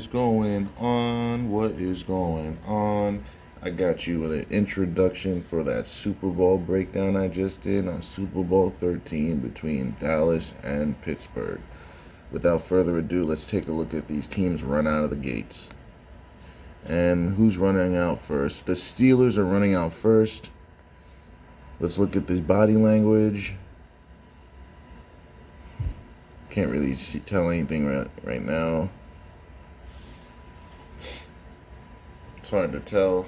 is going on? What is going on? I got you with an introduction for that Super Bowl breakdown I just did on Super Bowl 13 between Dallas and Pittsburgh. Without further ado, let's take a look at these teams run out of the gates. And who's running out first? The Steelers are running out first. Let's look at this body language. Can't really tell anything right now. It's hard to tell.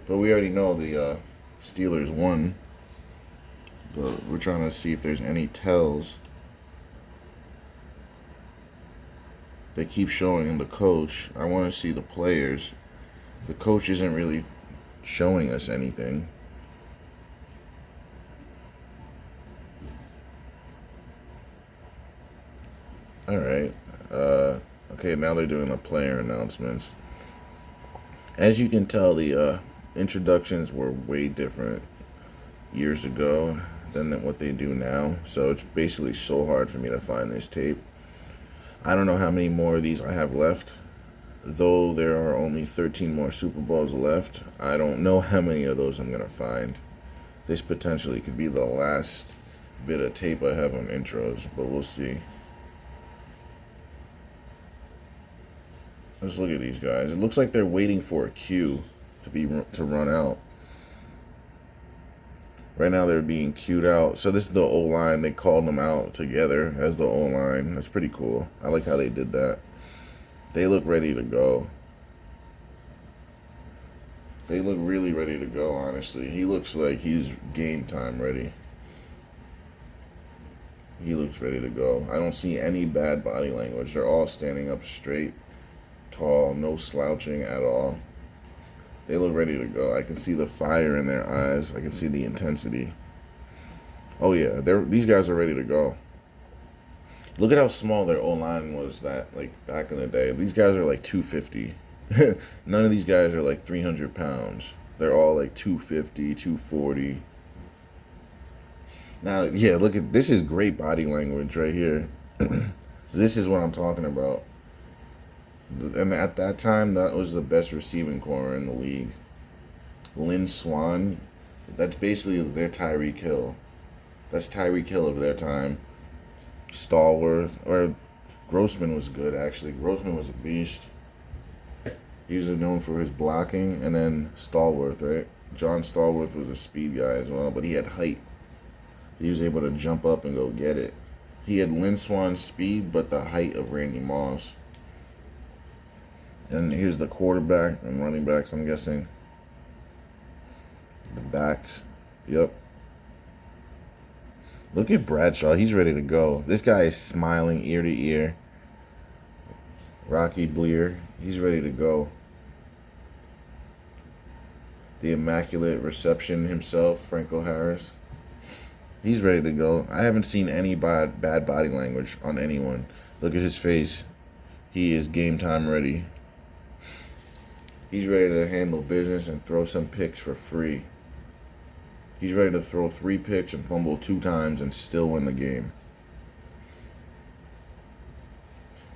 But we already know the Steelers won. But we're trying to see if there's any tells. They keep showing the coach. I want to see the players. The coach isn't really showing us anything. All right. Okay, now they're doing the player announcements. As you can tell, the introductions were way different years ago than what they do now. So it's basically so hard for me to find this tape. I don't know how many more of these I have left. Though there are only 13 more Super Bowls left, I don't know how many of those I'm going to find. This potentially could be the last bit of tape I have on intros, but we'll see. Let's look at these guys. It looks like they're waiting for a cue to run out. Right now they're being cued out. So this is the O-line. They called them out together as the O-line. That's pretty cool. I like how they did that. They look ready to go. They look really ready to go, honestly. He looks like he's game time ready. He looks ready to go. I don't see any bad body language. They're all standing up straight, tall, no slouching at all. They look ready to go. I can see the fire in their eyes. I can see the intensity. Oh yeah, these guys are ready to go. Look at how small their O-line was back in the day. These guys are like 250. None of these guys are like 300 pounds. They're all like 250, 240. Now, yeah, look at this is great body language right here. This is what I'm talking about. And at that time, that was the best receiving corner in the league. Lynn Swann, that's basically their Tyreek Hill. That's Tyreek Hill of their time. Stallworth, or Grossman was good, actually. Grossman was a beast. He was known for his blocking. And then Stallworth, right? John Stallworth was a speed guy as well, but he had height. He was able to jump up and go get it. He had Lynn Swann's speed, but the height of Randy Moss. And here's the quarterback and running backs, I'm guessing. The backs. Yep. Look at Bradshaw. He's ready to go. This guy is smiling ear to ear. Rocky Bleer. He's ready to go. The Immaculate Reception himself, Franco Harris. He's ready to go. I haven't seen any bad body language on anyone. Look at his face. He is game time ready. He's ready to handle business and throw some picks for free. He's ready to throw 3 picks and fumble 2 times and still win the game.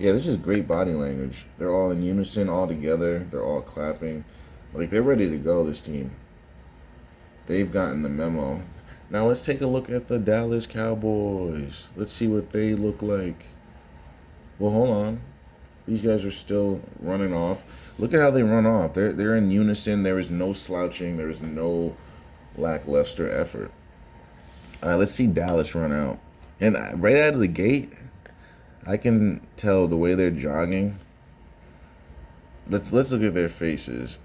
Yeah, this is great body language. They're all in unison, all together. They're all clapping. Like, they're ready to go, this team. They've gotten the memo. Now let's take a look at the Dallas Cowboys. Let's see what they look like. Well, hold on. These guys are still running off. Look at how they run off. They're in unison. There is no slouching. There is no lackluster effort. All right, let's see Dallas run out. And right out of the gate, I can tell the way they're jogging. Let's look at their faces.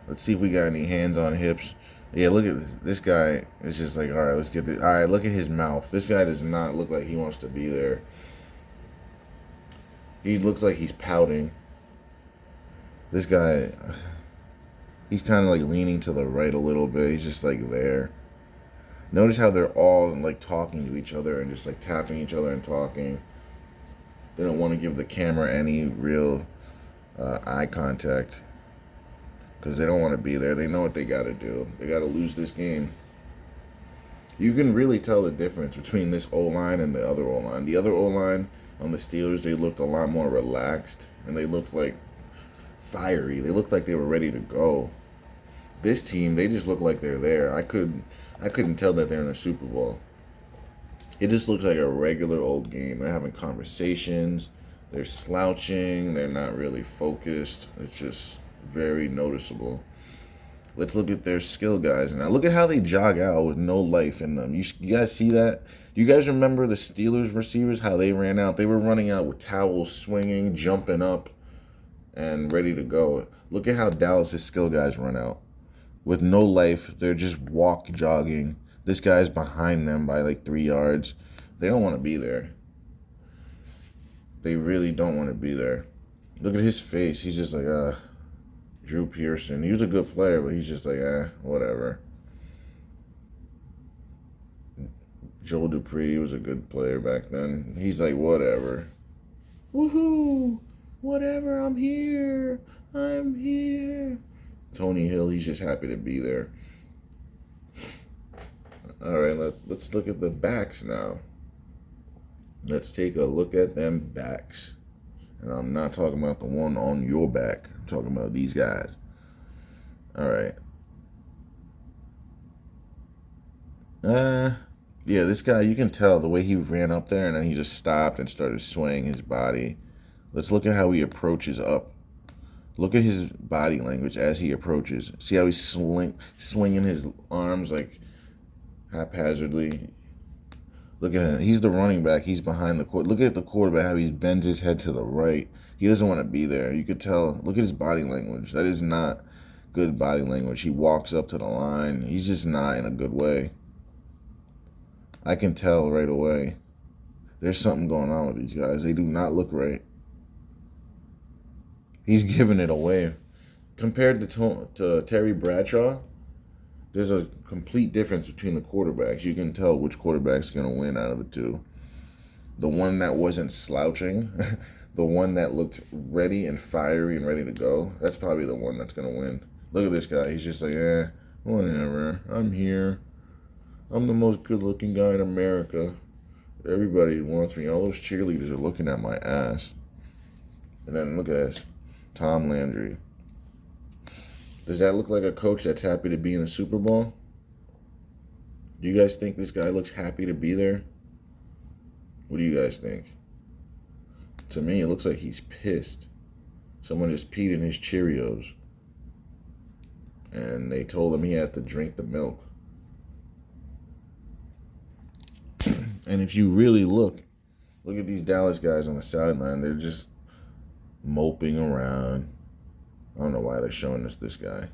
Let's see if we got any hands on hips. Yeah, look at this. This guy is just like, all right, let's get this. All right, look at his mouth. This guy does not look like he wants to be there. He looks like he's pouting. This guy, he's kind of like leaning to the right a little bit. He's just like there. Notice how they're all like talking to each other and just like tapping each other and talking. They don't want to give the camera any real eye contact because they don't want to be there. They know what they got to do. They got to lose this game. You can really tell the difference between this O-line and the other O-line. The other O-line On the Steelers, they looked a lot more relaxed, and they looked like fiery. They looked like they were ready to go. This team, they just look like they're there. I couldn't tell that they're in a Super Bowl. It just looks like a regular old game. They're having conversations. They're slouching. They're not really focused. It's just very noticeable. Let's look at their skill guys. Now, look at how they jog out with no life in them. You guys see that? Do you guys remember the Steelers receivers, how they ran out? They were running out with towels swinging, jumping up, and ready to go. Look at how Dallas' skill guys run out. With no life, they're just walk jogging. This guy's behind them by like 3 yards. They don't want to be there. They really don't want to be there. Look at his face. He's just like, Drew Pearson. He was a good player, but he's just like, whatever. Joel Dupree was a good player back then. He's like, whatever. Woohoo! Whatever, I'm here. I'm here. Tony Hill, he's just happy to be there. All right, let's look at the backs now. Let's take a look at them backs. And I'm not talking about the one on your back. I'm talking about these guys. All right. Yeah, this guy, you can tell the way he ran up there and then he just stopped and started swaying his body. Let's look at how he approaches up. Look at his body language as he approaches. See how he's swinging his arms like haphazardly. Look at him. He's the running back. He's behind the court. Look at the quarterback, how he bends his head to the right. He doesn't want to be there. You could tell. Look at his body language. That is not good body language. He walks up to the line. He's just not in a good way. I can tell right away. There's something going on with these guys. They do not look right. He's giving it away. Compared to Terry Bradshaw, there's a complete difference between the quarterbacks. You can tell which quarterback's going to win out of the two. The one that wasn't slouching, the one that looked ready and fiery and ready to go, that's probably the one that's going to win. Look at this guy. He's just like, whatever. I'm here. I'm the most good-looking guy in America. Everybody wants me. All those cheerleaders are looking at my ass. And then look at this. Tom Landry. Does that look like a coach that's happy to be in the Super Bowl? Do you guys think this guy looks happy to be there? What do you guys think? To me, it looks like he's pissed. Someone just peed in his Cheerios. And they told him he had to drink the milk. And if you really look at these Dallas guys on the sideline. They're just moping around. I don't know why they're showing us this guy.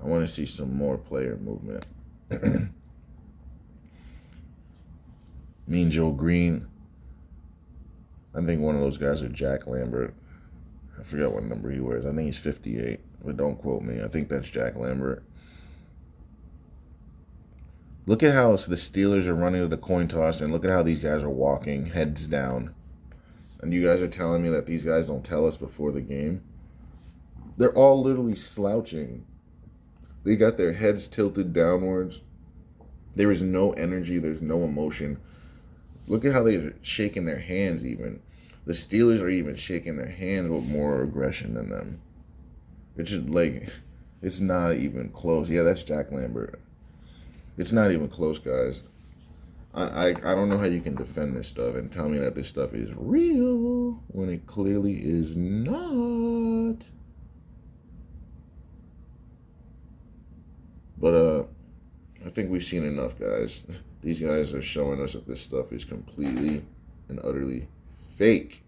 I want to see some more player movement. Mean Joe Green. I think one of those guys are Jack Lambert. I forget what number he wears. I think he's 58, but don't quote me. I think that's Jack Lambert. Look at how the Steelers are running with the coin toss, and look at how these guys are walking, heads down. And you guys are telling me that these guys don't tell us before the game? They're all literally slouching. They got their heads tilted downwards. There is no energy. There's no emotion. Look at how they're shaking their hands even. The Steelers are even shaking their hands with more aggression than them. It's just like, it's not even close. Yeah, that's Jack Lambert. It's not even close, guys. I don't know how you can defend this stuff and tell me that this stuff is real when it clearly is not. But I think we've seen enough, guys. These guys are showing us that this stuff is completely and utterly fake.